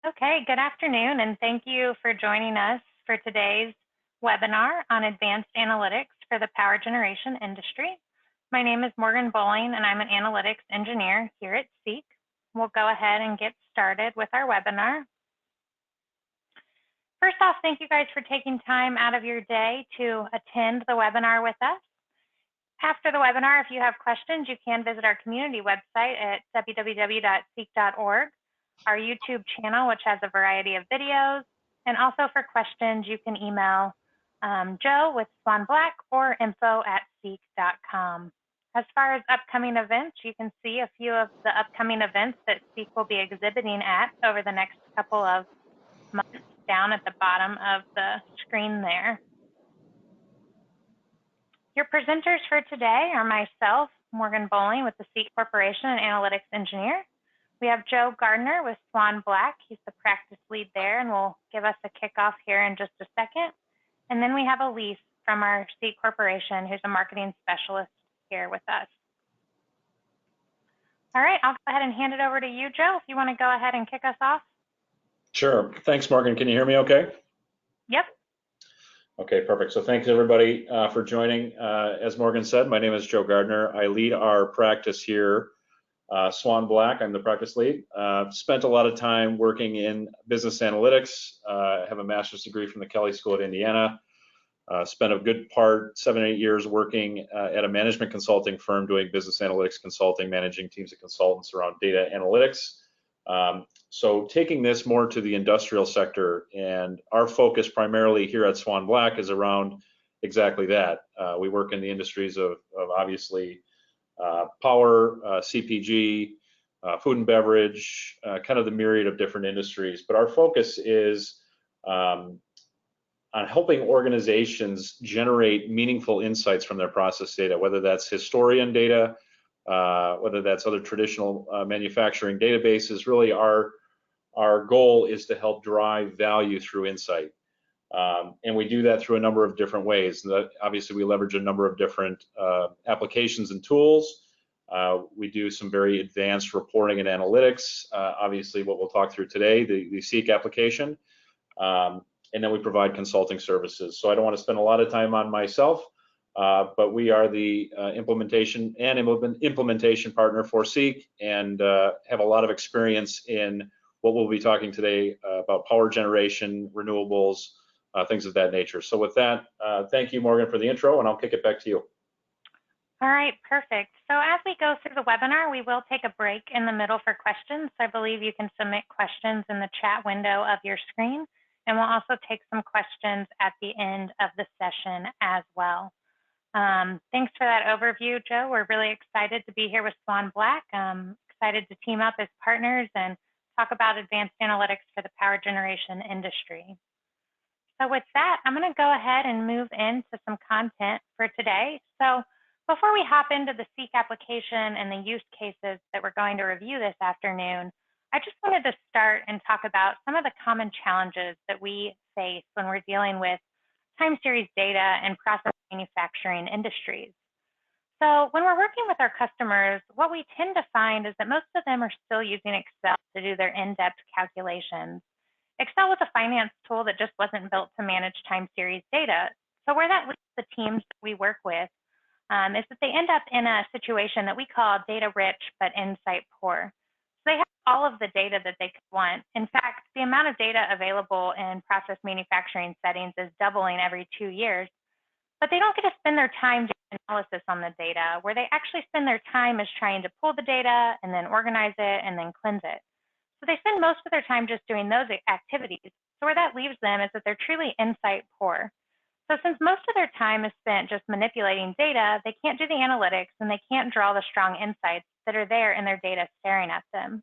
Okay, good afternoon, and thank you for joining us for today's webinar on advanced analytics for the power generation industry. My name is Morgan Bowling, and I'm an analytics engineer here at Seek. We'll go ahead and get started with our webinar. First off, thank you guys for taking time out of your day to attend the webinar with us. After the webinar, if you have questions, you can visit our community website at www.seek.org. Our YouTube channel, which has a variety of videos, and also for questions, you can email Joe with Swan Black or info@seek.com. As far as upcoming events, you can see a few of the upcoming events that Seek will be exhibiting at over the next couple of months down at the bottom of the screen there. Your presenters for today are myself, Morgan Bowling with the Seek Corporation, an analytics engineer. We have Joe Gardner with Swan Black. He's the practice lead there and will give us a kickoff here in just a second. And then we have Elise from our Seek Corporation, who's a marketing specialist here with us. All right, I'll go ahead and hand it over to you, Joe, if you want to go ahead and kick us off. Sure. Thanks, Morgan. Can you hear me okay? Yep. Okay, perfect. So thanks everybody for joining. As Morgan said, my name is Joe Gardner. I lead our practice here, Swan Black. I'm the practice lead. Spent a lot of time working in business analytics. I have a master's degree from the Kelley School at Indiana. Spent a good part, 7 or 8 years working at a management consulting firm doing business analytics consulting, managing teams of consultants around data analytics. So taking this more to the industrial sector, and our focus primarily here at Swan Black is around exactly that. We work in the industries of obviously power, CPG, food and beverage, kind of the myriad of different industries. But our focus is on helping organizations generate meaningful insights from their process data, whether that's historian data, whether that's other traditional manufacturing databases. Really, our goal is to help drive value through insight. And we do that through a number of different ways. Obviously, we leverage a number of different applications and tools. We do some very advanced reporting and analytics. Obviously, what we'll talk through today, the Seek application. And then we provide consulting services. So I don't want to spend a lot of time on myself, but we are the implementation partner for Seek, and have a lot of experience in what we'll be talking today about power generation, renewables, things of that nature. So with that, thank you, Morgan, for the intro, and I'll kick it back to you. All right, perfect. So as we go through the webinar, we will take a break in the middle for questions. I believe you can submit questions in the chat window of your screen, and we'll also take some questions at the end of the session as well. Thanks for that overview, Joe. We're really excited to be here with Swan Black. Excited to team up as partners and talk about advanced analytics for the power generation industry. So with that, I'm going to go ahead and move into some content for today. So before we hop into the Seek application and the use cases that we're going to review this afternoon, I just wanted to start and talk about some of the common challenges that we face when we're dealing with time series data and process manufacturing industries. So when we're working with our customers, what we tend to find is that most of them are still using Excel to do their in-depth calculations. Excel was a finance tool that just wasn't built to manage time series data. So where that leaves the teams we work with is that they end up in a situation that we call data rich but insight poor. So they have all of the data that they could want. In fact, the amount of data available in process manufacturing settings is doubling every 2 years, but they don't get to spend their time doing analysis on the data. Where they actually spend their time is trying to pull the data and then organize it and then cleanse it. So they spend most of their time just doing those activities. So where that leaves them is that they're truly insight poor. So since most of their time is spent just manipulating data, they can't do the analytics and they can't draw the strong insights that are there in their data staring at them.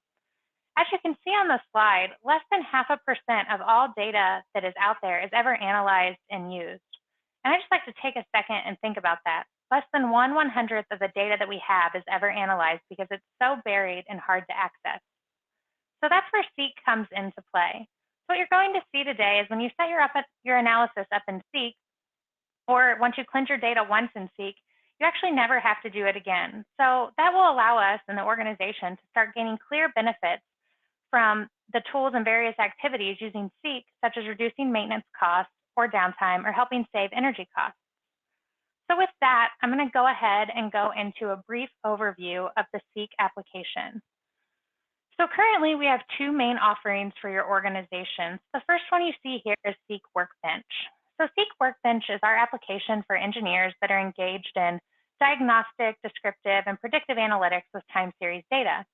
As you can see on the slide, less than 0.5% of all data that is out there is ever analyzed and used. And I just like to take a second and think about that. Less than 1/100th of the data that we have is ever analyzed because it's so buried and hard to access. So that's where Seek comes into play. So what you're going to see today is when you set your analysis up in Seek, or once you cleanse your data once in Seek, you actually never have to do it again. So that will allow us in the organization to start gaining clear benefits from the tools and various activities using Seek, such as reducing maintenance costs or downtime or helping save energy costs. So with that, I'm going to go ahead and go into a brief overview of the Seek application. So currently we have two main offerings for your organizations. The first one you see here is Seek Workbench. So Seek Workbench is our application for engineers that are engaged in diagnostic, descriptive, and predictive analytics with time series data.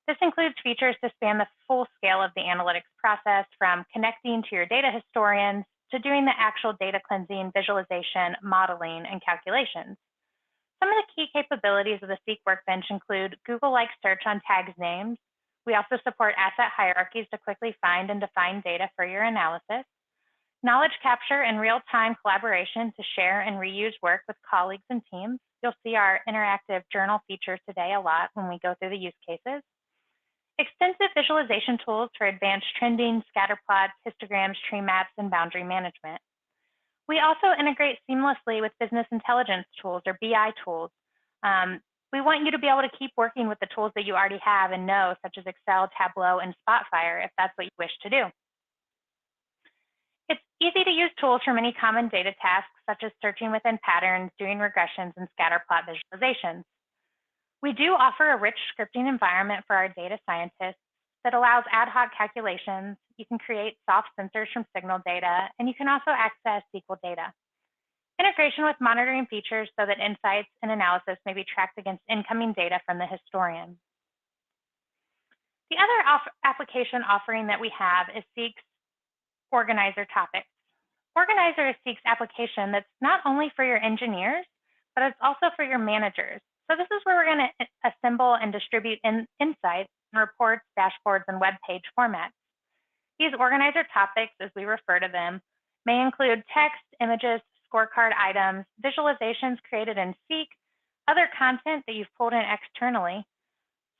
This includes features to span the full scale of the analytics process, from connecting to your data historians to doing the actual data cleansing, visualization, modeling, and calculations. Some of the key capabilities of the Seek Workbench include Google-like search on tags names. We also support asset hierarchies to quickly find and define data for your analysis, knowledge capture and real-time collaboration to share and reuse work with colleagues and teams. You'll see our interactive journal feature today a lot when we go through the use cases. Extensive visualization tools for advanced trending, scatter plots, histograms, tree maps, and boundary management. We also integrate seamlessly with business intelligence tools or BI tools. We want you to be able to keep working with the tools that you already have and know, such as Excel, Tableau, and Spotfire, if that's what you wish to do. It's easy to use tools for many common data tasks, such as searching within patterns, doing regressions, and scatter plot visualizations. We do offer a rich scripting environment for our data scientists that allows ad hoc calculations. You can create soft sensors from signal data, and you can also access SQL data. Integration with monitoring features so that insights and analysis may be tracked against incoming data from the historian. The other application offering that we have is Seek's Organizer Topics. Organizer is Seek's application that's not only for your engineers, but it's also for your managers. So this is where we're going to assemble and distribute insights, reports, dashboards, and web page formats. These organizer topics, as we refer to them, may include text, images, scorecard items, visualizations created in Seek, other content that you've pulled in externally.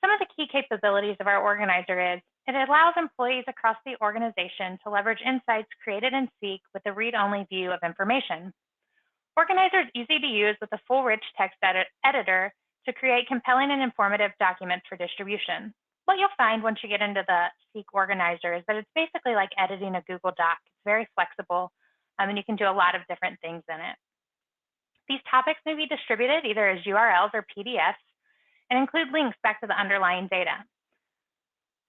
Some of the key capabilities of our organizer is it allows employees across the organization to leverage insights created in Seek with a read-only view of information. Organizer is easy to use with a full rich text editor to create compelling and informative documents for distribution. What you'll find once you get into the Seek Organizer is that it's basically like editing a Google Doc. It's very flexible, and you can do a lot of different things in it. These topics may be distributed either as URLs or PDFs and include links back to the underlying data.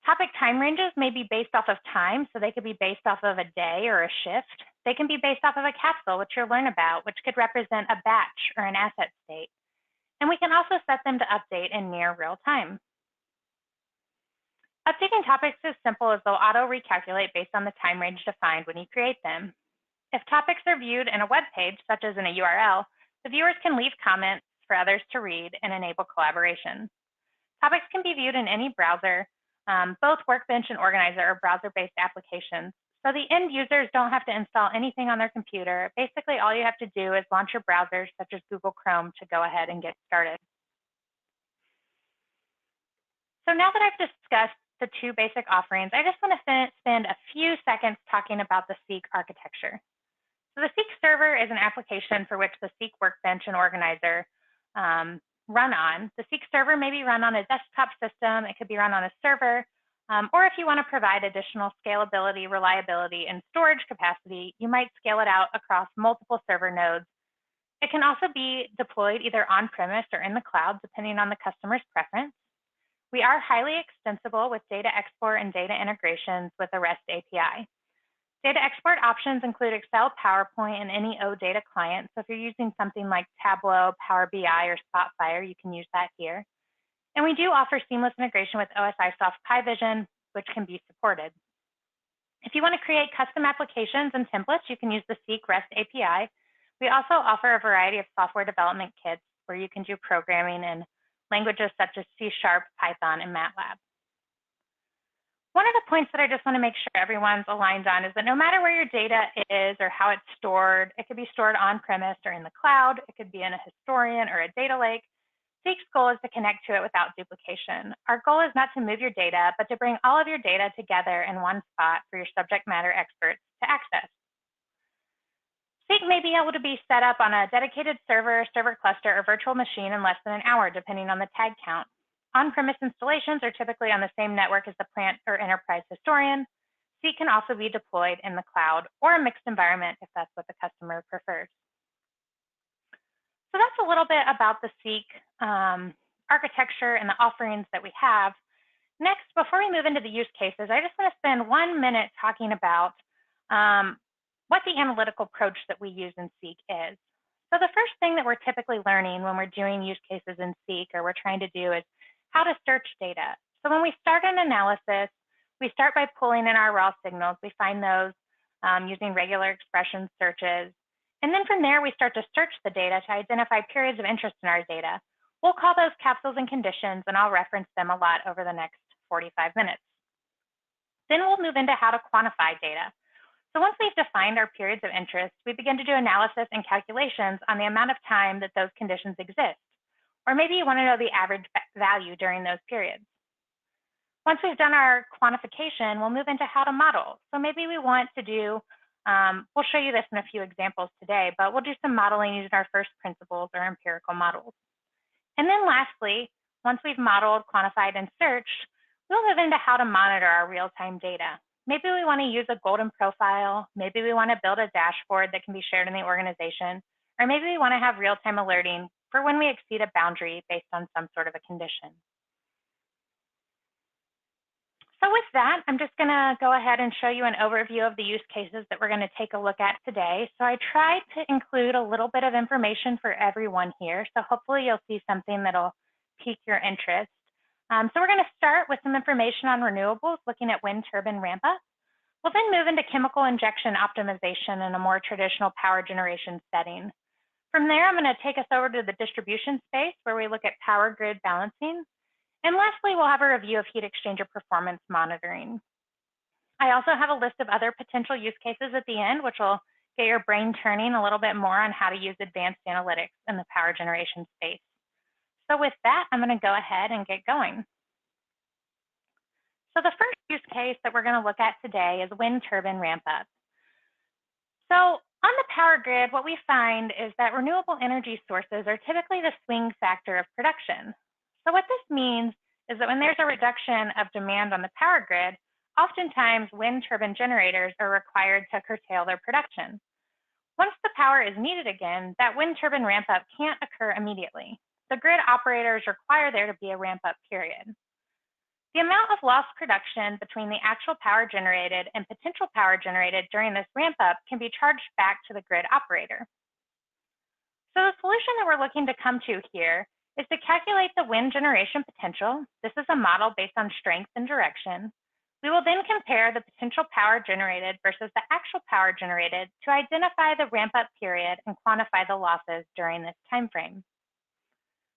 Topic time ranges may be based off of time, so they could be based off of a day or a shift. They can be based off of a capsule, which you'll learn about, which could represent a batch or an asset state. And we can also set them to update in near real time. Updating topics is simple as they'll auto recalculate based on the time range defined when you create them. If topics are viewed in a web page, such as in a URL, the viewers can leave comments for others to read and enable collaboration. Topics can be viewed in any browser. Both Workbench and Organizer are browser-based applications, so the end users don't have to install anything on their computer. Basically, all you have to do is launch your browsers, such as Google Chrome, to go ahead and get started. So now that I've discussed the two basic offerings, I just want to spend a few seconds talking about the Seek architecture. So the Seek server is an application for which the Seek Workbench and Organizer run on. The Seek server may be run on a desktop system. It could be run on a server. Or if you want to provide additional scalability, reliability, and storage capacity, you might scale it out across multiple server nodes. It can also be deployed either on-premise or in the cloud, depending on the customer's preference. We are highly extensible with data export and data integrations with a REST API. Data export options include Excel, PowerPoint, and any OData client. So if you're using something like Tableau, Power BI, or Spotfire, you can use that here. And we do offer seamless integration with OSIsoft PyVision, which can be supported. If you want to create custom applications and templates, you can use the Seek REST API. We also offer a variety of software development kits where you can do programming in languages such as C#, Python, and MATLAB. One of the points that I just want to make sure everyone's aligned on is that no matter where your data is or how it's stored, it could be stored on-premise or in the cloud, it could be in a historian or a data lake. Seek's goal is to connect to it without duplication. Our goal is not to move your data, but to bring all of your data together in one spot for your subject matter experts to access. Seek may be able to be set up on a dedicated server, server cluster, or virtual machine in less than an hour, depending on the tag count. On-premise installations are typically on the same network as the plant or enterprise historian. Seek can also be deployed in the cloud or a mixed environment if that's what the customer prefers. So that's a little bit about the Seek architecture and the offerings that we have. Next, before we move into the use cases, I just want to spend 1 minute talking about what the analytical approach that we use in Seek is. So the first thing that we're typically learning when we're doing use cases in Seek or we're trying to do is how to search data. So when we start an analysis, we start by pulling in our raw signals. We find those using regular expression searches. And then from there, we start to search the data to identify periods of interest in our data. We'll call those capsules and conditions, and I'll reference them a lot over the next 45 minutes. Then we'll move into how to quantify data. So once we've defined our periods of interest, we begin to do analysis and calculations on the amount of time that those conditions exist. Or maybe you want to know the average value during those periods. Once we've done our quantification, we'll move into how to model. So maybe we want to do, we'll show you this in a few examples today, but we'll do some modeling using our first principles or empirical models. And then lastly, once we've modeled, quantified, and searched, we'll move into how to monitor our real-time data. Maybe we want to use a golden profile. Maybe we want to build a dashboard that can be shared in the organization. Or maybe we want to have real-time alerting for when we exceed a boundary based on some sort of a condition. So with that, I'm just going to go ahead and show you an overview of the use cases that we're going to take a look at today. So I tried to include a little bit of information for everyone here. So hopefully you'll see something that'll pique your interest. So we're going to start with some information on renewables, looking at wind turbine ramp up. We'll then move into chemical injection optimization in a more traditional power generation setting. From there, I'm going to take us over to the distribution space where we look at power grid balancing. And lastly, we'll have a review of heat exchanger performance monitoring. I also have a list of other potential use cases at the end, which will get your brain turning a little bit more on how to use advanced analytics in the power generation space. So with that, I'm going to go ahead and get going. So the first use case that we're going to look at today is wind turbine ramp up. So on the power grid, what we find is that renewable energy sources are typically the swing factor of production. So what this means is that when there's a reduction of demand on the power grid, oftentimes wind turbine generators are required to curtail their production. Once the power is needed again, that wind turbine ramp up can't occur immediately. The grid operators require there to be a ramp up period. The amount of lost production between the actual power generated and potential power generated during this ramp up can be charged back to the grid operator. So the solution that we're looking to come to here is to calculate the wind generation potential. This is a model based on strength and direction. We will then compare the potential power generated versus the actual power generated to identify the ramp up period and quantify the losses during this time frame.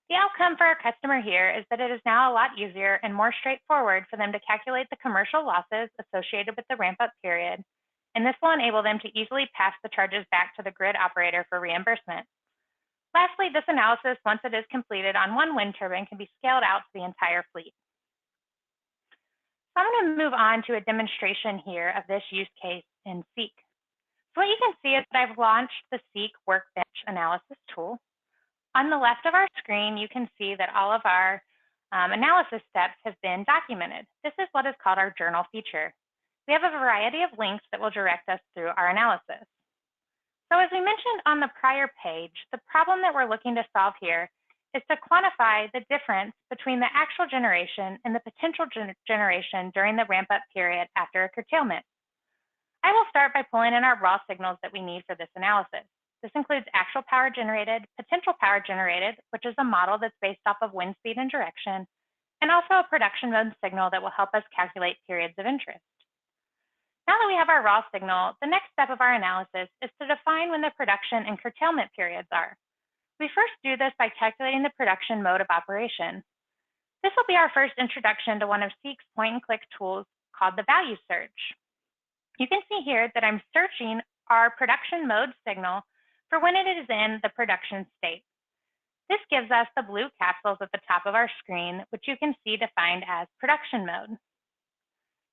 The outcome for our customer here is that it is now a lot easier and more straightforward for them to calculate the commercial losses associated with the ramp up period, and this will enable them to easily pass the charges back to the grid operator for reimbursement. Lastly, this analysis, once it is completed on one wind turbine, can be scaled out to the entire fleet. So I'm going to move on to a demonstration here of this use case in Seek. So what you can see is that I've launched the Seek Workbench analysis tool. On the left of our screen, you can see that all of our analysis steps have been documented. This is what is called our journal feature. We have a variety of links that will direct us through our analysis. So as we mentioned on the prior page, the problem that we're looking to solve here is to quantify the difference between the actual generation and the potential generation during the ramp-up period after a curtailment. I will start by pulling in our raw signals that we need for this analysis. This includes actual power generated, potential power generated, which is a model that's based off of wind speed and direction, and also a production mode signal that will help us calculate periods of interest. Now that we have our raw signal, the next step of our analysis is to define when the production and curtailment periods are. We first do this by calculating the production mode of operation. This will be our first introduction to one of Seek's point-and-click tools called the value search. You can see here that I'm searching our production mode signal for when it is in the production state. This gives us the blue capsules at the top of our screen, which you can see defined as production mode.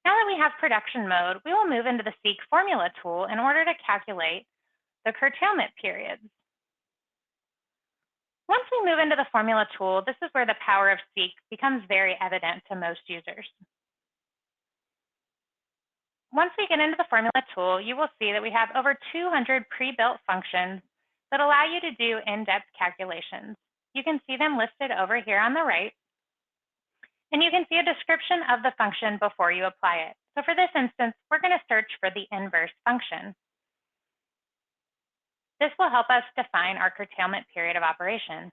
Now that we have production mode, we will move into the Seek formula tool in order to calculate the curtailment periods. Once we move into the formula tool, this is where the power of Seek becomes very evident to most users. Once we get into the formula tool, you will see that we have over 200 pre-built functions that allow you to do in-depth calculations. You can see them listed over here on the right, and you can see a description of the function before you apply it. So for this instance, we're going to search for the inverse function. This will help us define our curtailment period of operation.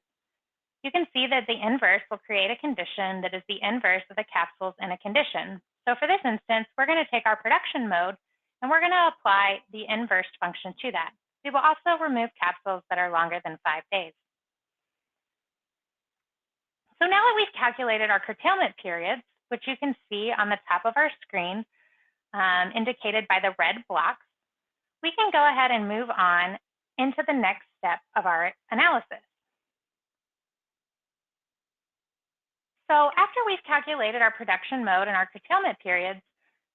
You can see that the inverse will create a condition that is the inverse of the capsules in a condition. So for this instance, we're going to take our production mode and we're going to apply the inverse function to that. We will also remove capsules that are longer than 5 days. So now that we've calculated our curtailment periods, which you can see on the top of our screen, indicated by the red blocks, we can go ahead and move on into the next step of our analysis. So after we've calculated our production mode and our curtailment periods,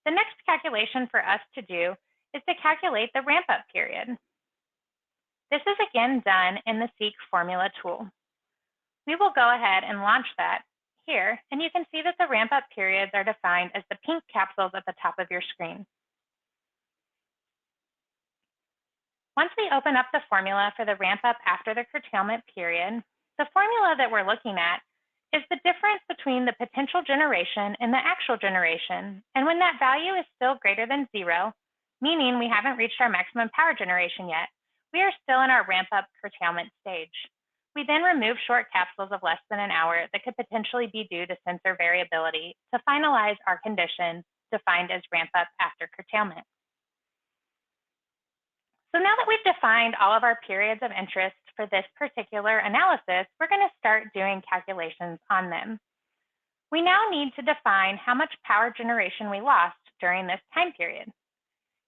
the next calculation for us to do is to calculate the ramp-up period. This is again done in the Seek formula tool. We will go ahead and launch that here, and you can see that the ramp-up periods are defined as the pink capsules at the top of your screen. Once we open up the formula for the ramp-up after the curtailment period, the formula that we're looking at is the difference between the potential generation and the actual generation. And when that value is still greater than 0, meaning we haven't reached our maximum power generation yet, we are still in our ramp-up curtailment stage. We then remove short capsules of less than an hour that could potentially be due to sensor variability to finalize our condition defined as ramp-up after curtailment. So now that we've defined all of our periods of interest for this particular analysis, we're going to start doing calculations on them. We now need to define how much power generation we lost during this time period.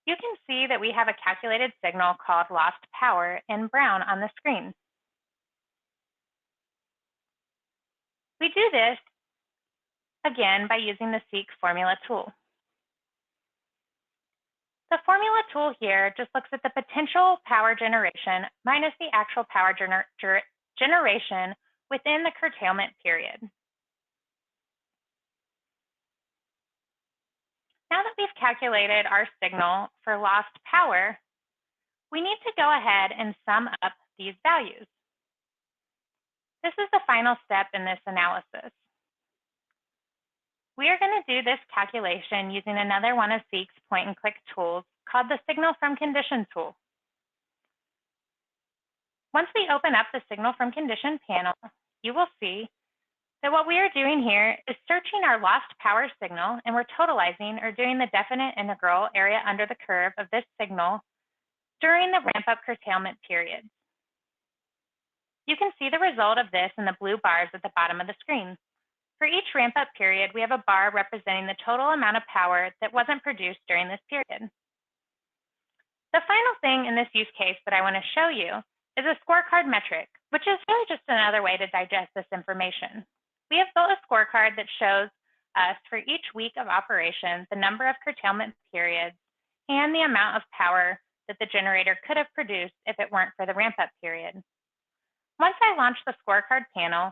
You can see that we have a calculated signal called lost power in brown on the screen. We do this, again, by using the Seek formula tool. The formula tool here just looks at the potential power generation minus the actual power generation within the curtailment period. Now that we've calculated our signal for lost power, we need to go ahead and sum up these values. This is the final step in this analysis. We are going to do this calculation using another one of Seek's point-and-click tools called the Signal from Condition tool. Once we open up the Signal from Condition panel, you will see that what we are doing here is searching our lost power signal, and we're totalizing or doing the definite integral area under the curve of this signal during the ramp-up curtailment period. You can see the result of this in the blue bars at the bottom of the screen. For each ramp-up period, we have a bar representing the total amount of power that wasn't produced during this period. The final thing in this use case that I want to show you is a scorecard metric, which is really just another way to digest this information. We have built a scorecard that shows us for each week of operation the number of curtailment periods and the amount of power that the generator could have produced if it weren't for the ramp-up period. Once I launch the scorecard panel,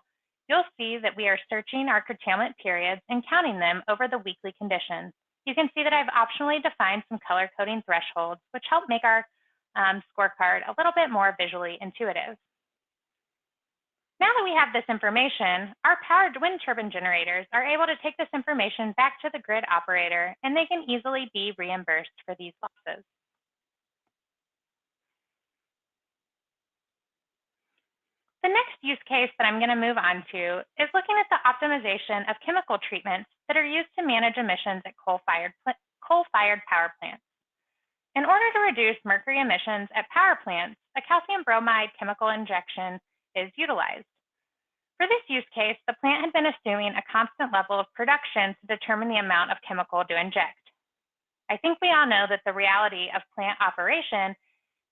you'll see that we are searching our curtailment periods and counting them over the weekly condition. You can see that I've optionally defined some color coding thresholds, which help make our scorecard a little bit more visually intuitive. Now that we have this information, our powered wind turbine generators are able to take this information back to the grid operator, and they can easily be reimbursed for these losses. The next use case that I'm going to move on to is looking at the optimization of chemical treatments that are used to manage emissions at coal-fired power plants. In order to reduce mercury emissions at power plants, a calcium bromide chemical injection is utilized. For this use case, the plant had been assuming a constant level of production to determine the amount of chemical to inject. I think we all know that the reality of plant operation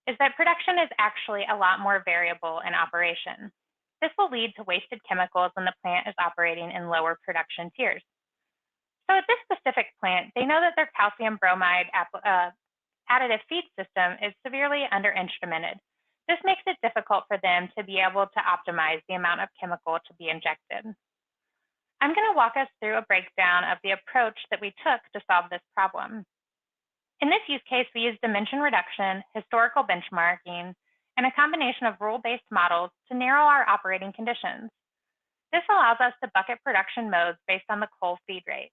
is that production is actually a lot more variable in operation. This will lead to wasted chemicals when the plant is operating in lower production tiers. So at this specific plant, they know that their calcium bromide additive feed system is severely under-instrumented. This makes it difficult for them to be able to optimize the amount of chemical to be injected. I'm going to walk us through a breakdown of the approach that we took to solve this problem. In this use case, we used dimension reduction, historical benchmarking, and a combination of rule-based models to narrow our operating conditions. This allows us to bucket production modes based on the coal feed rate.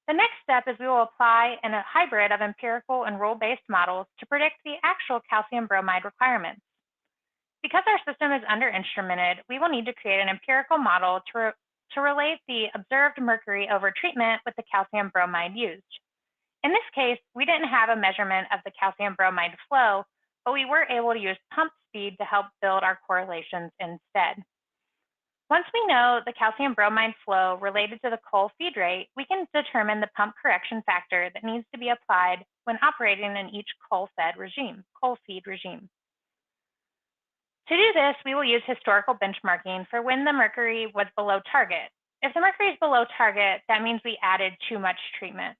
The next step is we will apply a hybrid of empirical and rule-based models to predict the actual calcium bromide requirements. Because our system is under-instrumented, we will need to create an empirical model to relate the observed mercury over treatment with the calcium bromide used. In this case, we didn't have a measurement of the calcium bromide flow, but we were able to use pump speed to help build our correlations instead. Once we know the calcium bromide flow related to the coal feed rate, we can determine the pump correction factor that needs to be applied when operating in each coal feed regime. To do this, we will use historical benchmarking for when the mercury was below target. If the mercury is below target, that means we added too much treatment.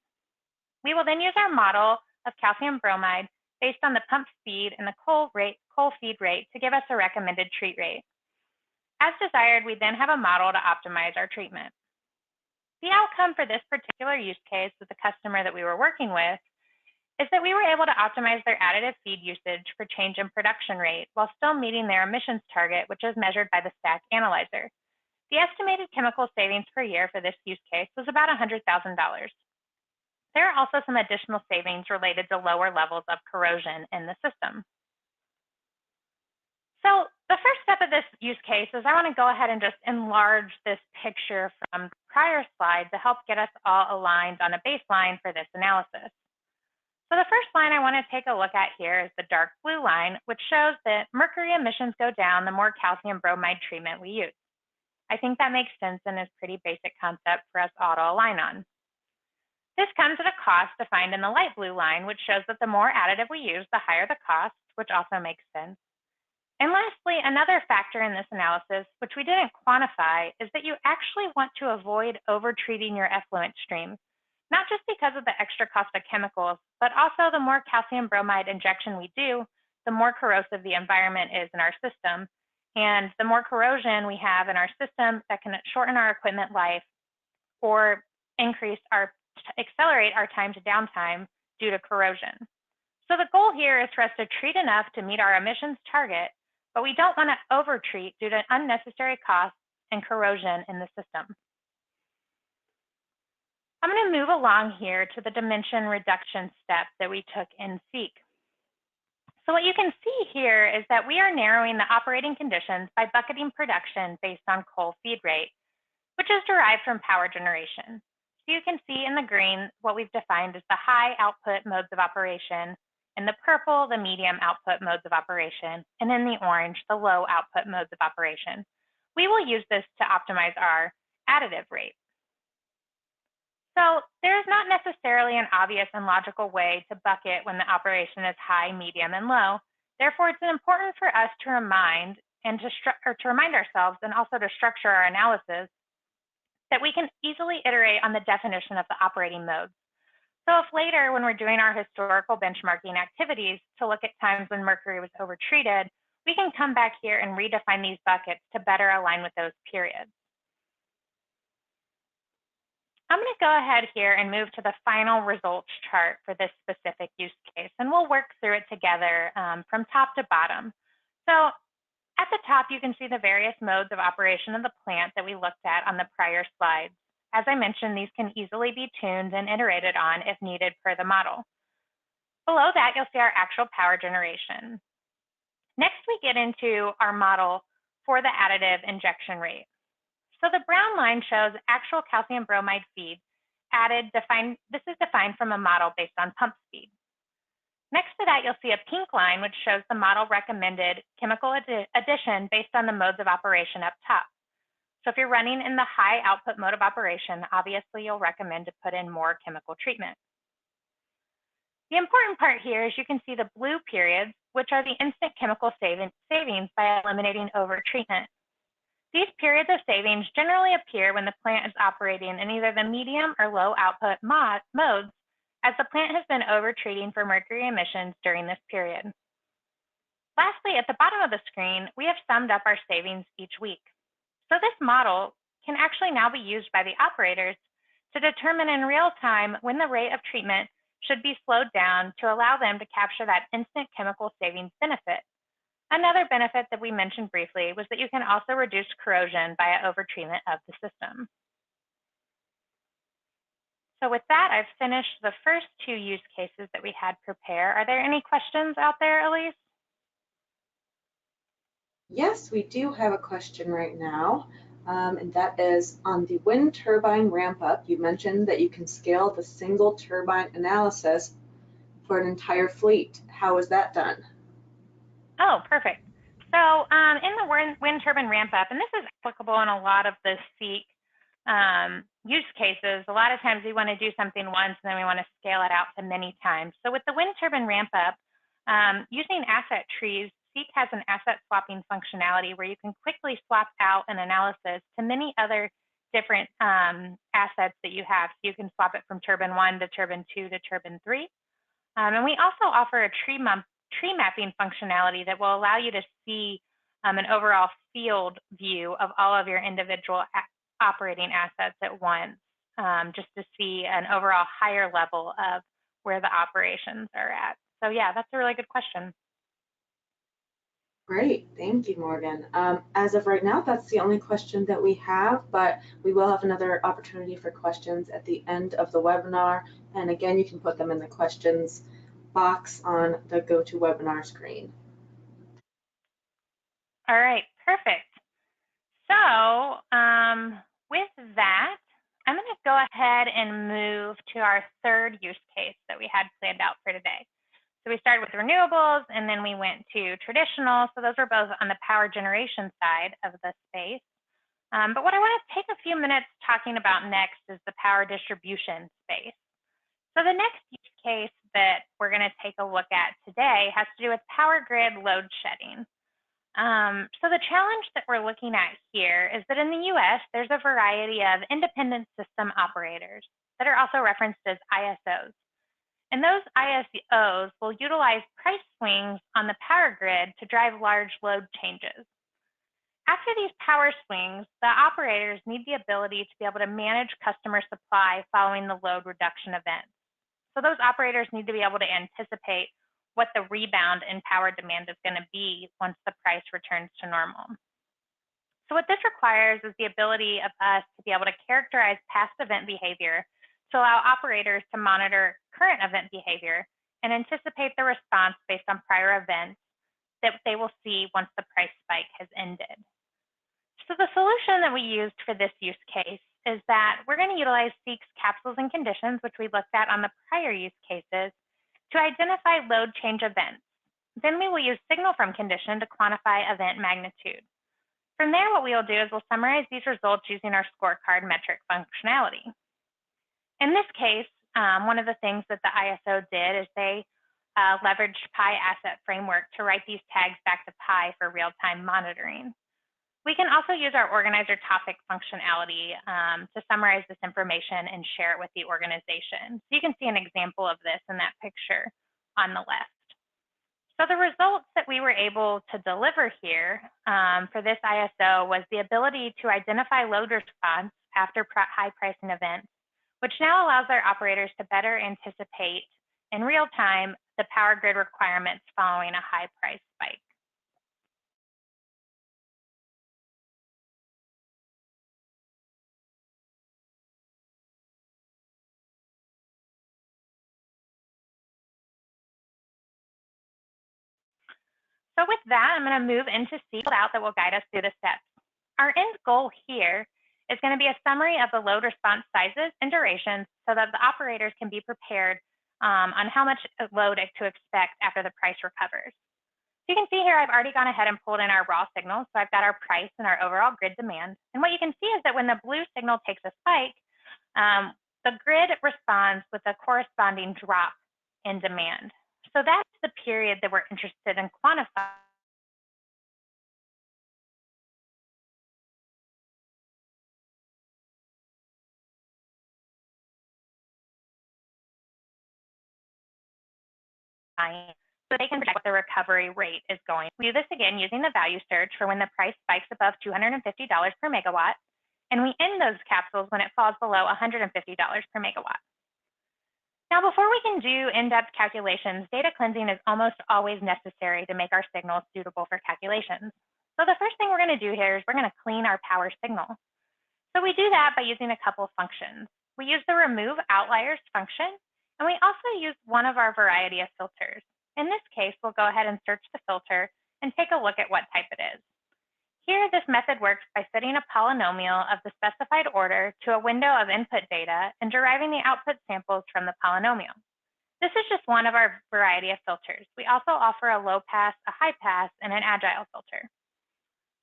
We will then use our model of calcium bromide based on the pump speed and the coal feed rate to give us a recommended treat rate. As desired, we then have a model to optimize our treatment. The outcome for this particular use case with the customer that we were working with is that we were able to optimize their additive feed usage for change in production rate while still meeting their emissions target, which is measured by the stack analyzer. The estimated chemical savings per year for this use case was about $100,000. There are also some additional savings related to lower levels of corrosion in the system. So the first step of this use case is I want to go ahead and just enlarge this picture from the prior slide to help get us all aligned on a baseline for this analysis. So the first line I want to take a look at here is the dark blue line, which shows that mercury emissions go down the more calcium bromide treatment we use. I think that makes sense and is a pretty basic concept for us all to align on. This comes at a cost defined in the light blue line, which shows that the more additive we use, the higher the cost, which also makes sense. And lastly, another factor in this analysis, which we didn't quantify, is that you actually want to avoid over-treating your effluent stream, not just because of the extra cost of chemicals, but also the more calcium bromide injection we do, the more corrosive the environment is in our system. And the more corrosion we have in our system, that can shorten our equipment life or accelerate our time to downtime due to corrosion. So the goal here is for us to treat enough to meet our emissions target, but we don't want to over-treat due to unnecessary costs and corrosion in the system. I'm going to move along here to the dimension reduction step that we took in SEEK. So what you can see here is that we are narrowing the operating conditions by bucketing production based on coal feed rate, which is derived from power generation. So you can see in the green what we've defined as the high output modes of operation, in the purple, the medium output modes of operation, and in the orange, the low output modes of operation. We will use this to optimize our additive rate. So there is not necessarily an obvious and logical way to bucket when the operation is high, medium, and low. Therefore, it's important for us to remind ourselves and also to structure our analysis that we can easily iterate on the definition of the operating modes. So if later, when we're doing our historical benchmarking activities to look at times when mercury was overtreated, we can come back here and redefine these buckets to better align with those periods. I'm going to go ahead here and move to the final results chart for this specific use case, and we'll work through it together from top to bottom. So at the top, you can see the various modes of operation of the plant that we looked at on the prior slides. As I mentioned, these can easily be tuned and iterated on if needed per the model. Below that, you'll see our actual power generation. Next, we get into our model for the additive injection rate. So the brown line shows actual calcium bromide feed this is defined from a model based on pump speed. Next to that, you'll see a pink line, which shows the model recommended chemical addition based on the modes of operation up top. So if you're running in the high output mode of operation, obviously you'll recommend to put in more chemical treatment. The important part here is you can see the blue periods, which are the instant chemical savings by eliminating over-treatment. These periods of savings generally appear when the plant is operating in either the medium or low output modes, as the plant has been over-treating for mercury emissions during this period. Lastly, at the bottom of the screen, we have summed up our savings each week. So this model can actually now be used by the operators to determine in real time when the rate of treatment should be slowed down to allow them to capture that instant chemical savings benefit. Another benefit that we mentioned briefly was that you can also reduce corrosion via overtreatment of the system. So with that, I've finished the first two use cases that we had prepared. Are there any questions out there, Elise? Yes, we do have a question right now, and that is on the wind turbine ramp up. You mentioned that you can scale the single turbine analysis for an entire fleet. How is that done? Oh, perfect. So in the wind turbine ramp up, and this is applicable in a lot of the SEEK use cases, a lot of times we want to do something once and then we want to scale it out to many times. So with the wind turbine ramp up, using asset trees, SEEK has an asset swapping functionality where you can quickly swap out an analysis to many other different assets that you have. So you can swap it from turbine 1 to turbine 2 to turbine 3. And we also offer a tree mapping functionality that will allow you to see an overall field view of all of your individual operating assets at once, just to see an overall higher level of where the operations are at. So yeah, that's a really good question. Great, thank you, Morgan. As of right now, that's the only question that we have, but we will have another opportunity for questions at the end of the webinar. And again, you can put them in the questions box on the GoToWebinar screen. All right, perfect. So with that, I'm going to go ahead and move to our third use case that we had planned out for today. So we started with renewables and then we went to traditional. So those were both on the power generation side of the space. But what I want to take a few minutes talking about next is the power distribution space. So the next use case that we're going to take a look at today has to do with power grid load shedding. So the challenge that we're looking at here is that in the US, there's a variety of independent system operators that are also referenced as ISOs. And those ISOs will utilize price swings on the power grid to drive large load changes. After these power swings, the operators need the ability to be able to manage customer supply following the load reduction event. So those operators need to be able to anticipate what the rebound in power demand is going to be once the price returns to normal. So what this requires is the ability of us to be able to characterize past event behavior to allow operators to monitor current event behavior and anticipate the response based on prior events that they will see once the price spike has ended. So the solution that we used for this use case is that we're going to utilize SEEK's capsules and conditions, which we looked at on the prior use cases, to identify load change events. Then we will use signal from condition to quantify event magnitude. From there, what we will do is we'll summarize these results using our scorecard metric functionality. In this case, one of the things that the ISO did is they leveraged Pi Asset Framework to write these tags back to Pi for real-time monitoring. We can also use our organizer topic functionality to summarize this information and share it with the organization. So you can see an example of this in that picture on the left. So the results that we were able to deliver here for this ISO was the ability to identify load response after high pricing events, which now allows our operators to better anticipate in real time the power grid requirements following a high price spike. So with that, I'm going to move into SEEK out that will guide us through the steps. Our end goal here is going to be a summary of the load response sizes and durations so that the operators can be prepared on how much load to expect after the price recovers. So you can see here, I've already gone ahead and pulled in our raw signals. So I've got our price and our overall grid demand. And what you can see is that when the blue signal takes a spike, the grid responds with a corresponding drop in demand. So that's the period that we're interested in quantifying. so they can project what the recovery rate is going. We do this again using the value search for when the price spikes above $250 per megawatt, and we end those capsules when it falls below $150 per megawatt. Now, before we can do in-depth calculations, data cleansing is almost always necessary to make our signals suitable for calculations. So the first thing we're going to do here is we're going to clean our power signal. So we do that by using a couple functions. We use the remove outliers function, and we also use one of our variety of filters. In this case, we'll go ahead and search the filter and take a look at what type it is. Here, this method works by setting a polynomial of the specified order to a window of input data and deriving the output samples from the polynomial. This is just one of our variety of filters. We also offer a low pass, a high pass, and an agile filter.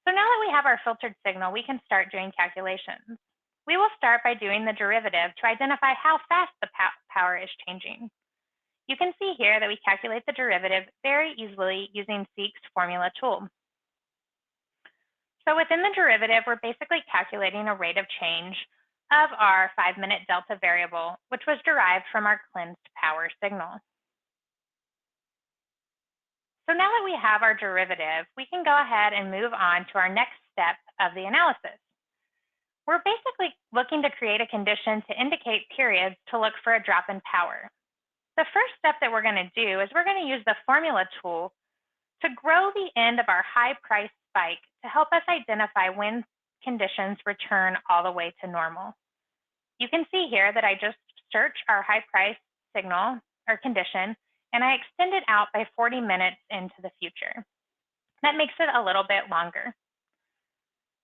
So now that we have our filtered signal, we can start doing calculations. We will start by doing the derivative to identify how fast the power is changing. You can see here that we calculate the derivative very easily using Seek's formula tool. So within the derivative, we're basically calculating a rate of change of our 5-minute delta variable, which was derived from our cleansed power signal. So now that we have our derivative, we can go ahead and move on to our next step of the analysis. We're basically looking to create a condition to indicate periods to look for a drop in power. The first step that we're going to do is we're going to use the formula tool to grow the end of our high price spike to help us identify when conditions return all the way to normal. You can see here that I just searched our high price signal or condition, and I extend it out by 40 minutes into the future. That makes it a little bit longer.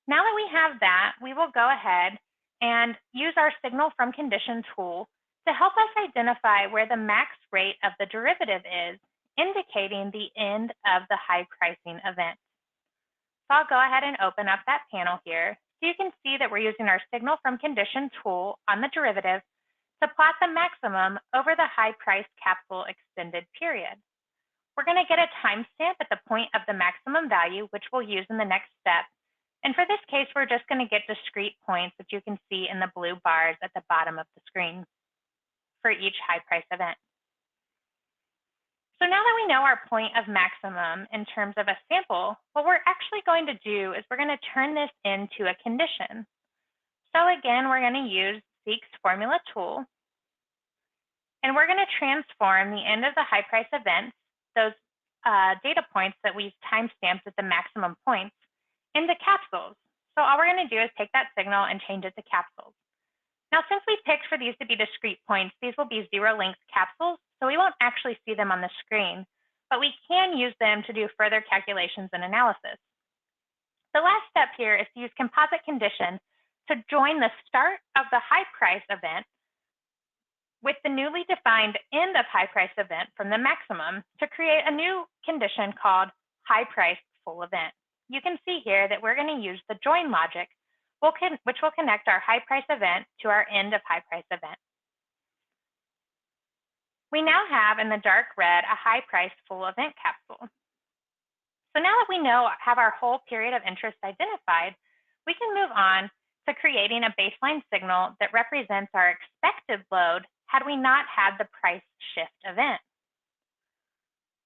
Now that we have that, we will go ahead and use our signal from condition tool to help us identify where the max rate of the derivative is, indicating the end of the high pricing event. So I'll go ahead and open up that panel here. So you can see that we're using our signal from condition tool on the derivative to plot the maximum over the high price capsule extended period. We're going to get a timestamp at the point of the maximum value, which we'll use in the next step. And for this case, we're just going to get discrete points, which you can see in the blue bars at the bottom of the screen for each high price event. So now that we know our point of maximum in terms of a sample, what we're actually going to do is we're going to turn this into a condition. So again, we're going to use Seek's formula tool, and we're going to transform the end of the high price events, those data points that we've timestamped at the maximum points, into capsules. So all we're going to do is take that signal and change it to capsules. Now, since we picked for these to be discrete points, these will be zero-length capsules, so we won't actually see them on the screen, but we can use them to do further calculations and analysis. The last step here is to use composite condition to join the start of the high price event with the newly defined end of high price event from the maximum to create a new condition called high price full event. You can see here that we're going to use the join logic, which will connect our high price event to our end of high price event. We now have in the dark red a high price full event capsule. So now that we have our whole period of interest identified, we can move on to creating a baseline signal that represents our expected load had we not had the price shift event.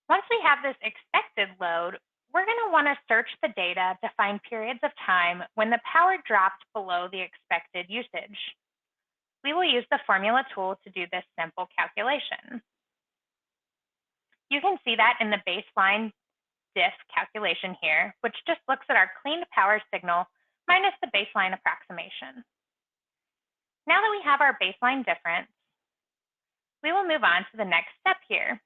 Once we have this expected load, we're going to want to search the data to find periods of time when the power dropped below the expected usage. We will use the formula tool to do this simple calculation. You can see that in the baseline diff calculation here, which just looks at our cleaned power signal minus the baseline approximation. Now that we have our baseline difference, we will move on to the next step here.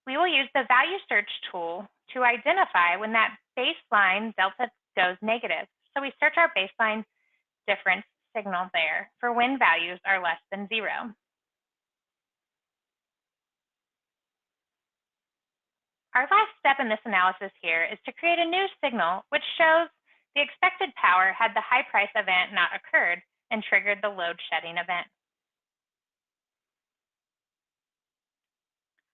We will use the value search tool to identify when that baseline delta goes negative. So we search our baseline difference signal there for when values are less than 0. Our last step in this analysis here is to create a new signal which shows the expected power had the high price event not occurred and triggered the load shedding event.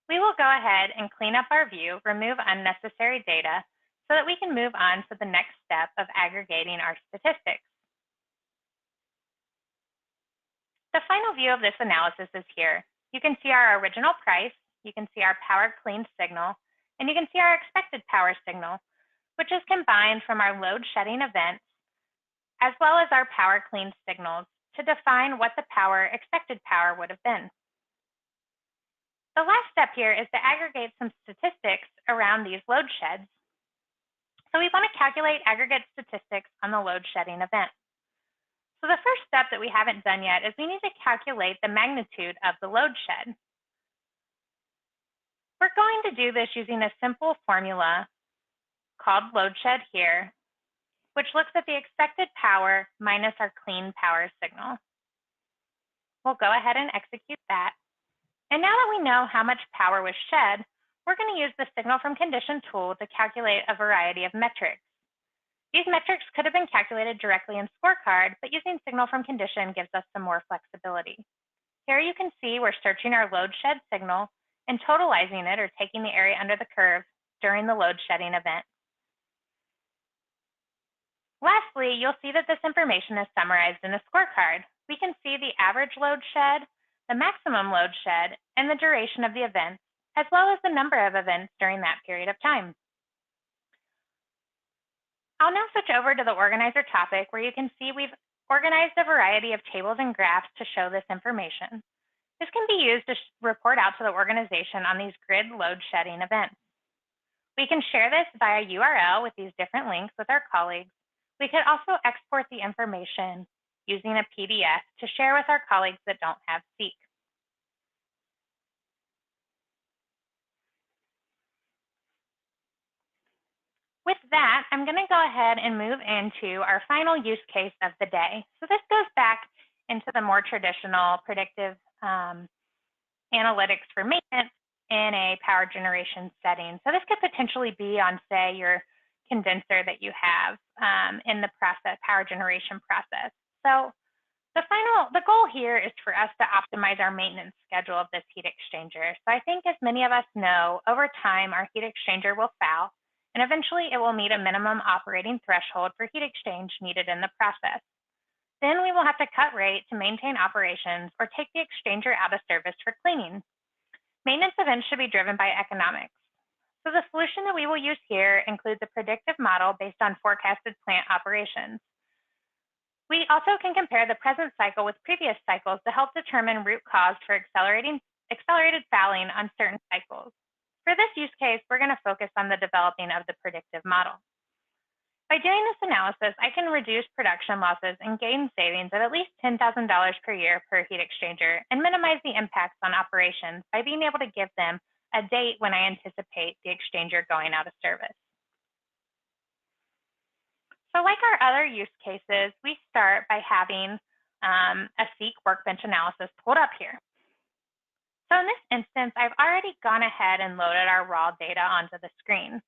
We will go ahead and clean up our view, remove unnecessary data, so that we can move on to the next step of aggregating our statistics. The final view of this analysis is here. You can see our original price. you can see our power clean signal, and you can see our expected power signal, which is combined from our load shedding events, as well as our power clean signals to define what the expected power would have been. The last step here is to aggregate some statistics around these load sheds. So we want to calculate aggregate statistics on the load shedding event. So the first step that we haven't done yet is we need to calculate the magnitude of the load shed. We're going to do this using a simple formula called load shed here, which looks at the expected power minus our clean power signal. We'll go ahead and execute that. And now that we know how much power was shed, we're going to use the signal from condition tool to calculate a variety of metrics. These metrics could have been calculated directly in Scorecard, but using signal from condition gives us some more flexibility. Here you can see we're searching our load shed signal and totalizing it, or taking the area under the curve during the load shedding event. Lastly, you'll see that this information is summarized in a scorecard. We can see the average load shed, the maximum load shed, and the duration of the event, as well as the number of events during that period of time. I'll now switch over to the organizer topic, where you can see we've organized a variety of tables and graphs to show this information. This can be used to report out to the organization on these grid load shedding events. We can share this via URL with these different links with our colleagues. We could also export the information using a PDF to share with our colleagues that don't have Seek. With that, I'm going to go ahead and move into our final use case of the day. So this goes back into the more traditional predictive analytics for maintenance in a power generation setting. So this could potentially be on, say, your condenser that you have in the power generation process. So the goal here is for us to optimize our maintenance schedule of this heat exchanger. So I think, as many of us know, over time our heat exchanger will foul, and eventually it will meet a minimum operating threshold for heat exchange needed in the process. Then we will have to cut rate to maintain operations or take the exchanger out of service for cleaning. Maintenance events should be driven by economics. So the solution that we will use here includes a predictive model based on forecasted plant operations. We also can compare the present cycle with previous cycles to help determine root cause for accelerated fouling on certain cycles. For this use case, we're going to focus on the developing of the predictive model. By doing this analysis, I can reduce production losses and gain savings of at least $10,000 per year per heat exchanger, and minimize the impacts on operations by being able to give them a date when I anticipate the exchanger going out of service. So like our other use cases, we start by having a Seek Workbench analysis pulled up here. So in this instance, I've already gone ahead and loaded our raw data onto the screen.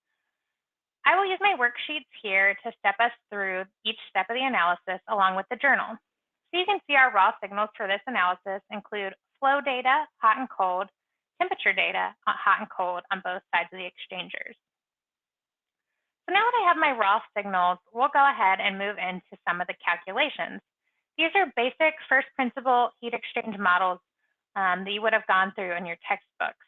I will use my worksheets here to step us through each step of the analysis along with the journal. So you can see our raw signals for this analysis include flow data, hot and cold, temperature data, hot and cold on both sides of the exchangers. So now that I have my raw signals, we'll go ahead and move into some of the calculations. These are basic first principle heat exchange models that you would have gone through in your textbooks.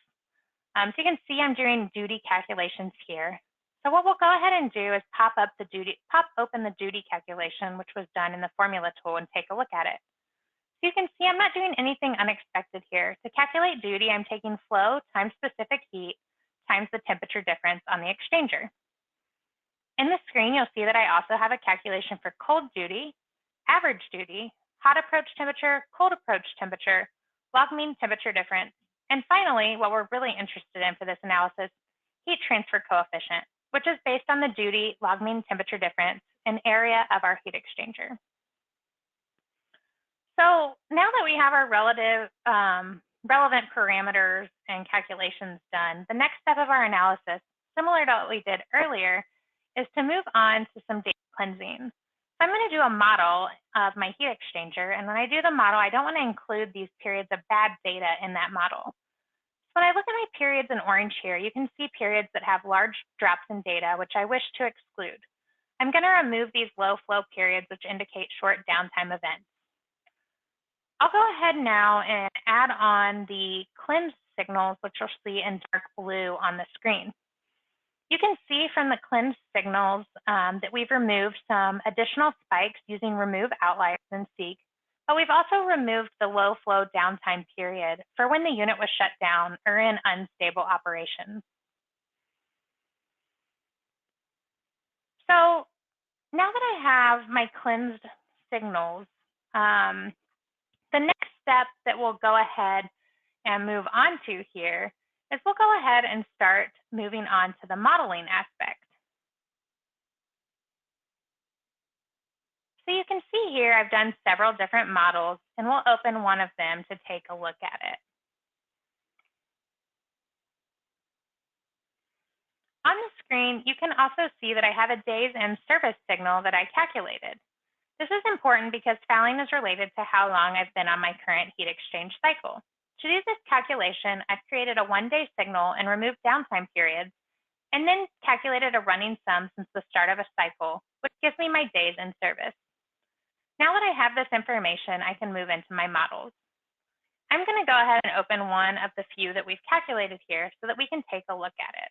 So you can see I'm doing duty calculations here. So what we'll go ahead and do is pop open the duty calculation, which was done in the formula tool, and take a look at it. So you can see I'm not doing anything unexpected here. To calculate duty, I'm taking flow times specific heat times the temperature difference on the exchanger. In the screen, you'll see that I also have a calculation for cold duty, average duty, hot approach temperature, cold approach temperature, log mean temperature difference, and finally, what we're really interested in for this analysis, heat transfer coefficient, which is based on the duty, log mean temperature difference, and area of our heat exchanger. So now that we have our relevant parameters and calculations done, the next step of our analysis, similar to what we did earlier, is to move on to some data cleansing. So I'm going to do a model of my heat exchanger, and when I do the model, I don't want to include these periods of bad data in that model. When I look at my periods in orange here, you can see periods that have large drops in data, which I wish to exclude. I'm going to remove these low flow periods, which indicate short downtime events. I'll go ahead now and add on the cleanse signals, which you'll see in dark blue on the screen. You can see from the cleansed signals that we've removed some additional spikes using remove outliers in Seek, but we've also removed the low flow downtime period for when the unit was shut down or in unstable operations. So now that I have my cleansed signals, the next step that we'll go ahead and move on to here is we'll go ahead and start moving on to the modeling aspect. So you can see here I've done several different models, and we'll open one of them to take a look at it. On the screen, you can also see that I have a days in service signal that I calculated. This is important because fouling is related to how long I've been on my current heat exchange cycle. To do this calculation, I've created a one-day signal and removed downtime periods, and then calculated a running sum since the start of a cycle, which gives me my days in service. Now that I have this information, I can move into my models. I'm going to go ahead and open one of the few that we've calculated here so that we can take a look at it.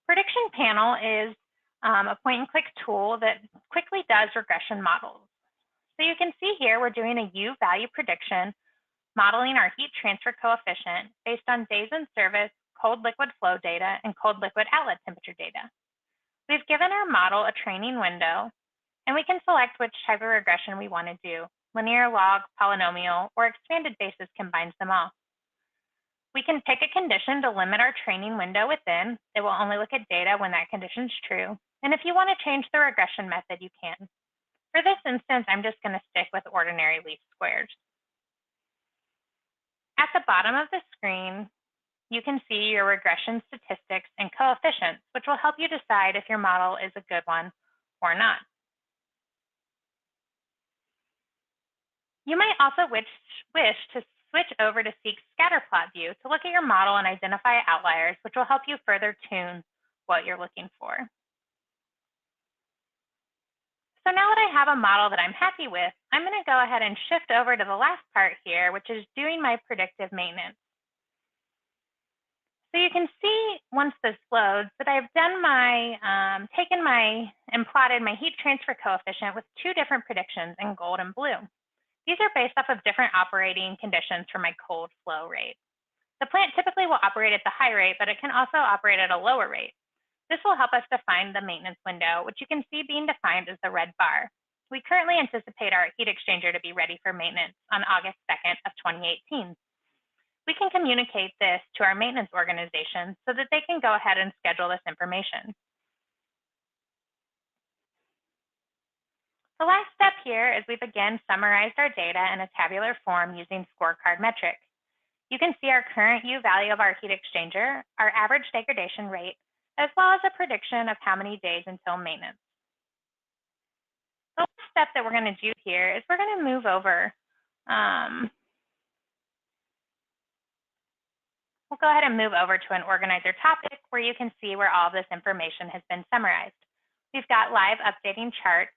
Prediction Panel is a point-and-click tool that quickly does regression models. So you can see here we're doing a U-value prediction, modeling our heat transfer coefficient based on days in service, cold liquid flow data, and cold liquid outlet temperature data. We've given our model a training window, and we can select which type of regression we want to do. Linear, log, polynomial, or expanded basis combines them all. We can pick a condition to limit our training window within. It will only look at data when that condition is true. And if you want to change the regression method, you can. For this instance, I'm just going to stick with ordinary least squares. At the bottom of the screen, you can see your regression statistics and coefficients, which will help you decide if your model is a good one or not. You might also wish to switch over to Seek's scatterplot view to look at your model and identify outliers, which will help you further tune what you're looking for. So now that I have a model that I'm happy with, I'm going to go ahead and shift over to the last part here, which is doing my predictive maintenance. So you can see once this loads that I've done my, taken my and plotted my heat transfer coefficient with two different predictions in gold and blue. These are based off of different operating conditions for my cold flow rate. The plant typically will operate at the high rate, but it can also operate at a lower rate. This will help us define the maintenance window, which you can see being defined as the red bar. We currently anticipate our heat exchanger to be ready for maintenance on August 2nd of 2018. We can communicate this to our maintenance organization so that they can go ahead and schedule this information. The last step here is we've again summarized our data in a tabular form using Scorecard Metrics. You can see our current U value of our heat exchanger, our average degradation rate, as well as a prediction of how many days until maintenance. The last step that we're going to do here is we're going to move over. We'll go ahead and move over to an organizer topic where you can see where all of this information has been summarized. We've got live updating charts,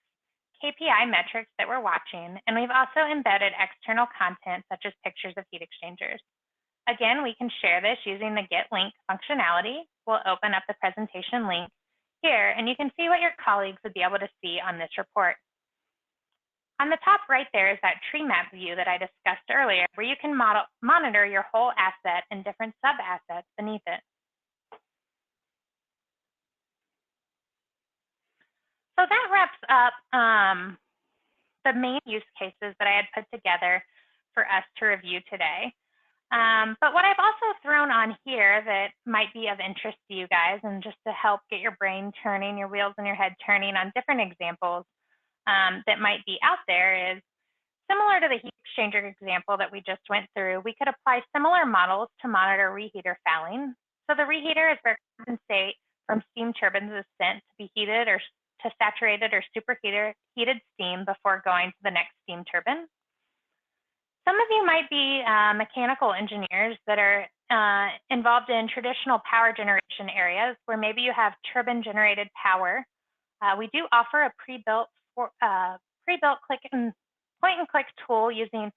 KPI metrics that we're watching, and we've also embedded external content such as pictures of heat exchangers. Again, we can share this using the Get Link functionality. We'll open up the presentation link here, and you can see what your colleagues would be able to see on this report. On the top right there is that tree map view that I discussed earlier, where you can monitor your whole asset and different sub-assets beneath it. So that wraps up the main use cases that I had put together for us to review today. But what I've also thrown on here that might be of interest to you guys, and just to help get your brain turning, your wheels in your head turning on different examples that might be out there, is similar to the heat exchanger example that we just went through. We could apply similar models to monitor reheater fouling. So the reheater is where condensate from steam turbines is sent to be heated or to saturated or superheated steam before going to the next steam turbine. Some of you might be mechanical engineers that are involved in traditional power generation areas where maybe you have turbine generated power. We do offer a pre-built point and click tool using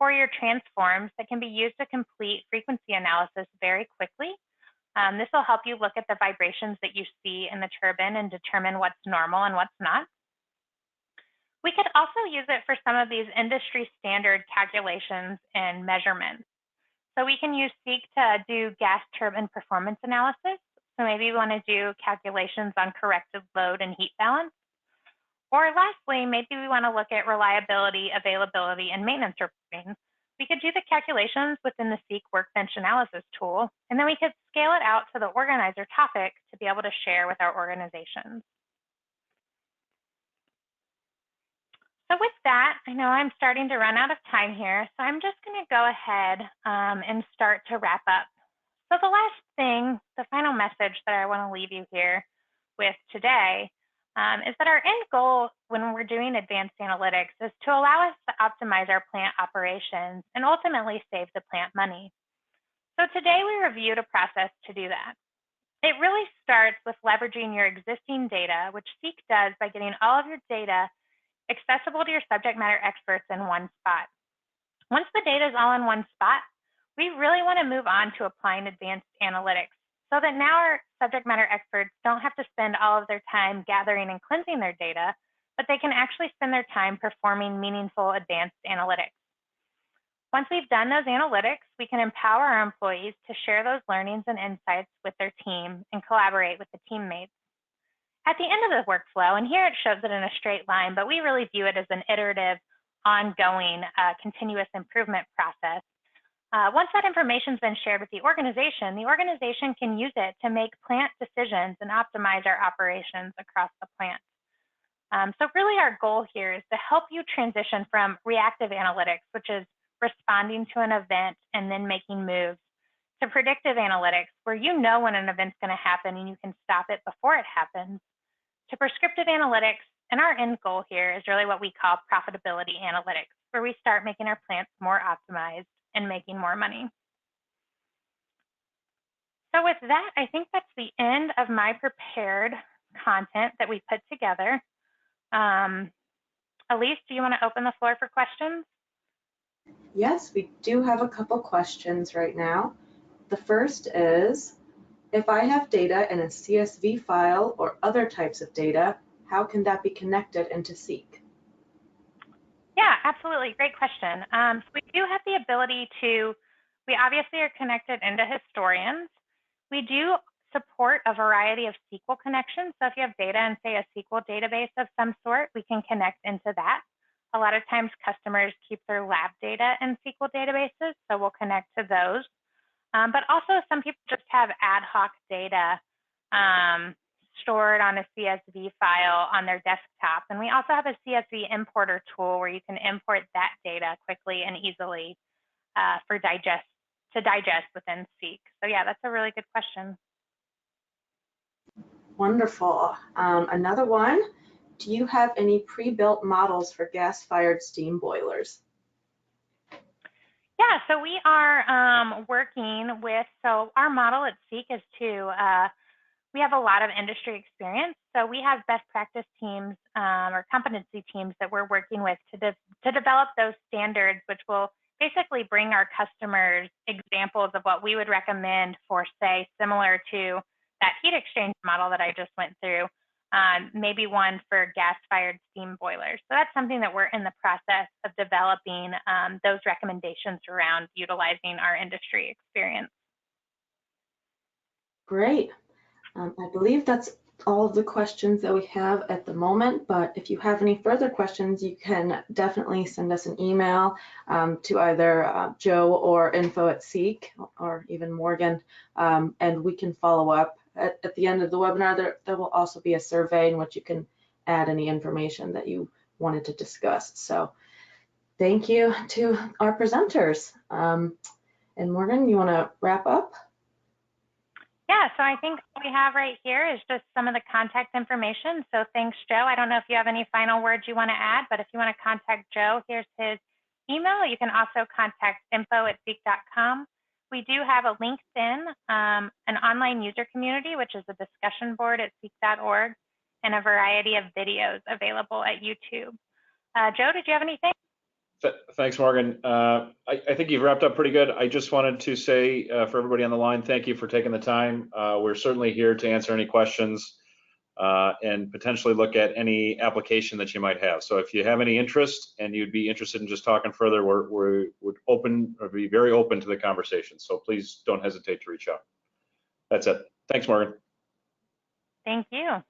Fourier transforms that can be used to complete frequency analysis very quickly. This will help you look at the vibrations that you see in the turbine and determine what's normal and what's not. We could also use it for some of these industry standard calculations and measurements. So we can use Seek to do gas turbine performance analysis. So maybe we want to do calculations on corrective load and heat balance. Or lastly, maybe we want to look at reliability, availability, and maintenance reporting. We could do the calculations within the Seek Workbench analysis tool, and then we could scale it out to the organizer topic to be able to share with our organizations. So with that, I know I'm starting to run out of time here, so I'm just going to go ahead and start to wrap up. So the last thing, the final message that I want to leave you here with today is that our end goal when we're doing advanced analytics is to allow us to optimize our plant operations and ultimately save the plant money. So today we reviewed a process to do that. It really starts with leveraging your existing data, which Seek does by getting all of your data accessible to your subject matter experts in one spot. Once the data is all in one spot, we really want to move on to applying advanced analytics so that now our subject matter experts don't have to spend all of their time gathering and cleansing their data, but they can actually spend their time performing meaningful advanced analytics. Once we've done those analytics, we can empower our employees to share those learnings and insights with their team and collaborate with the teammates. At the end of the workflow, and here it shows it in a straight line, but we really view it as an iterative, ongoing, continuous improvement process. Once that information's been shared with the organization can use it to make plant decisions and optimize our operations across the plant. So really our goal here is to help you transition from reactive analytics, which is responding to an event and then making moves, to predictive analytics, where you know when an event's going to happen and you can stop it before it happens, to prescriptive analytics. And our end goal here is really what we call profitability analytics, where we start making our plants more optimized and making more money. So with that, I think that's the end of my prepared content that we put together. Elise, do you want to open the floor for questions? Yes, we do have a couple questions right now. The first is, if I have data in a CSV file or other types of data, how can that be connected into Seek? Yeah, absolutely. Great question. So we do have the ability to, we obviously are connected into historians. We do support a variety of SQL connections. So if you have data in, say, a SQL database of some sort, we can connect into that. A lot of times customers keep their lab data in SQL databases, so we'll connect to those. But also some people just have ad hoc data stored on a CSV file on their desktop. And we also have a CSV importer tool where you can import that data quickly and easily to digest within Seek. So yeah, that's a really good question. Wonderful. Another one, do you have any pre-built models for gas-fired steam boilers? Yeah, so we are working with, so our model at Seek is to, we have a lot of industry experience. So we have best practice teams or competency teams that we're working with to develop those standards, which will basically bring our customers examples of what we would recommend for, say, similar to that heat exchange model that I just went through, maybe one for gas-fired steam boilers. So that's something that we're in the process of developing those recommendations around utilizing our industry experience. Great. I believe that's all of the questions that we have at the moment, but if you have any further questions, you can definitely send us an email to either Joe or info@Seek or even Morgan, and we can follow up. At the end of the webinar, there will also be a survey in which you can add any information that you wanted to discuss. So thank you to our presenters. And Morgan, you want to wrap up? Yeah, so I think what we have right here is just some of the contact information. So thanks, Joe. I don't know if you have any final words you want to add, but if you want to contact Joe, here's his email. You can also contact info@seek.com. We do have a LinkedIn, an online user community, which is a discussion board at seek.org, and a variety of videos available at YouTube. Joe, did you have anything? Thanks, Morgan. I think you've wrapped up pretty good. I just wanted to say for everybody on the line, thank you for taking the time. We're certainly here to answer any questions and potentially look at any application that you might have. So if you have any interest and you'd be interested in just talking further, we would be very open to the conversation. So please don't hesitate to reach out. That's it. Thanks, Morgan. Thank you.